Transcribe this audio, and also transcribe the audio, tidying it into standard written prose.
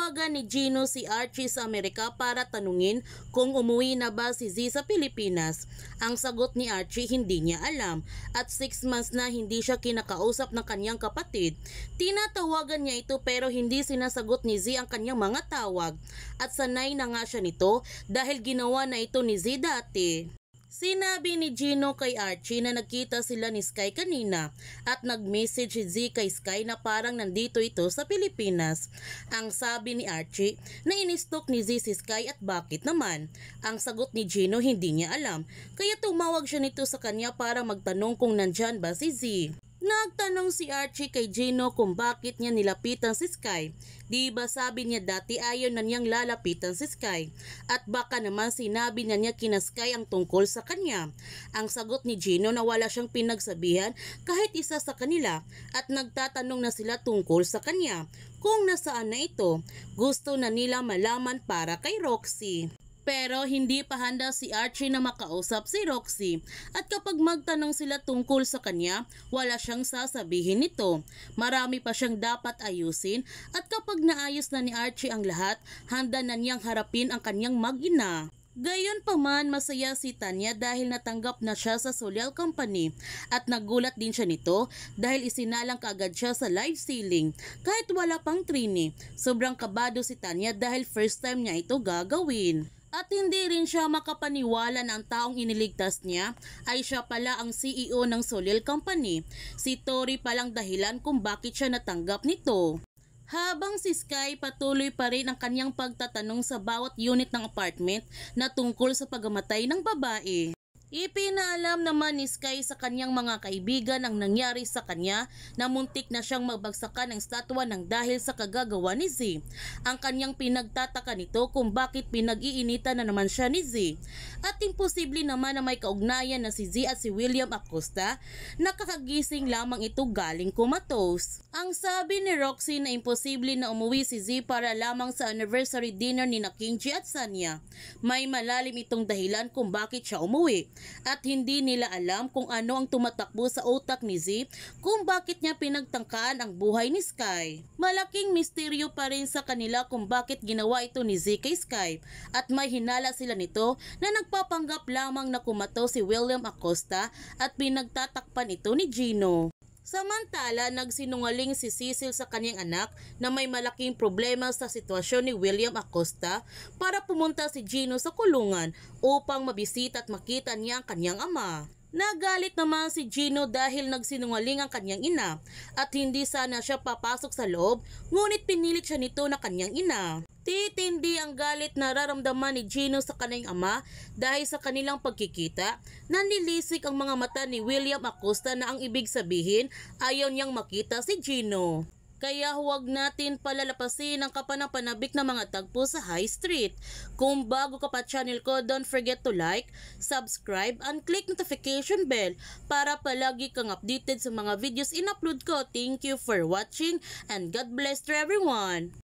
Tinawagan ni Gino si Archie sa Amerika para tanungin kung umuwi na ba si Z sa Pilipinas. Ang sagot ni Archie, hindi niya alam, at 6 months na hindi siya kinakausap ng kanyang kapatid. Tinatawagan niya ito pero hindi sinasagot ni Z ang kanyang mga tawag, at sanay na nga siya nito dahil ginawa na ito ni Z dati. Sinabi ni Gino kay Archie na nagkita sila ni Sky kanina at nag-message si Z kay Sky na parang nandito ito sa Pilipinas. Ang sabi ni Archie na inistok ni Z si Sky at bakit naman. Ang sagot ni Gino, hindi niya alam, kaya tumawag siya nito sa kanya para magtanong kung nandyan ba si Z. Nagtanong si Archie kay Gino kung bakit niya nilapitan si Sky. Di ba sabi niya dati ayaw na niyang lalapitan si Sky? At baka naman sinabi niya kina Sky ang tungkol sa kanya. Ang sagot ni Gino na wala siyang pinagsabihan kahit isa sa kanila at nagtatanong na sila tungkol sa kanya. Kung nasaan na ito, gusto na nila malaman para kay Roxy. Pero hindi pa handa si Archie na makausap si Roxy at kapag magtanong sila tungkol sa kanya, wala siyang sasabihin nito. Marami pa siyang dapat ayusin at kapag naayos na ni Archie ang lahat, handa na niyang harapin ang kanyang mag-ina. Gayunpaman, masaya si Tanya dahil natanggap na siya sa Solial Company at nagulat din siya nito dahil isinalang kaagad siya sa live ceiling kahit wala pang training. Sobrang kabado si Tanya dahil first time niya ito gagawin. At hindi rin siya makapaniwala na ang taong iniligtas niya ay siya pala ang CEO ng Solial Company. Si Tori palang dahilan kung bakit siya natanggap nito. Habang si Sky patuloy pa rin ang kanyang pagtatanong sa bawat unit ng apartment na tungkol sa pagkamatay ng babae. Ipinaalam naman ni Sky sa kanyang mga kaibigan ang nangyari sa kanya na muntik na siyang magbagsakan ng statwa ng dahil sa kagagawa ni Z. Ang kanyang pinagtataka nito kung bakit pinag-iinitan na naman siya ni Z. At imposible naman na may kaugnayan na si Z at si William Acosta, nakakagising lamang ito galing kumatos. Ang sabi ni Roxy na imposible na umuwi si Z para lamang sa anniversary dinner ni Kenji at Sanya. May malalim itong dahilan kung bakit siya umuwi. At hindi nila alam kung ano ang tumatakbo sa utak ni Z kung bakit niya pinagtangkaan ang buhay ni Sky. Malaking misteryo pa rin sa kanila kung bakit ginawa ito ni Z kay Sky at may hinala sila nito na nagpapanggap lamang na kumato si William Acosta at pinagtatakpan ito ni Gino. Samantala, nagsinungaling si Cecil sa kanyang anak na may malaking problema sa sitwasyon ni William Acosta para pumunta si Gino sa kulungan upang mabisita at makita niya ang kanyang ama. Nagalit naman si Gino dahil nagsinungaling ang kanyang ina at hindi sana siya papasok sa loob, ngunit pinilit siya nito na kanyang ina. Titindi ang galit na nararamdaman ni Gino sa kanyang ama dahil sa kanilang pagkikita, nanlilisik ang mga mata ni William Acosta na ang ibig sabihin ayaw niyang makita si Gino. Kaya huwag natin palalapasin ang kapanapanabik na mga tagpo sa High Street. Kung bago ka pa channel ko, don't forget to like, subscribe, and click notification bell para palagi kang updated sa mga videos in-upload ko. Thank you for watching and God bless to everyone!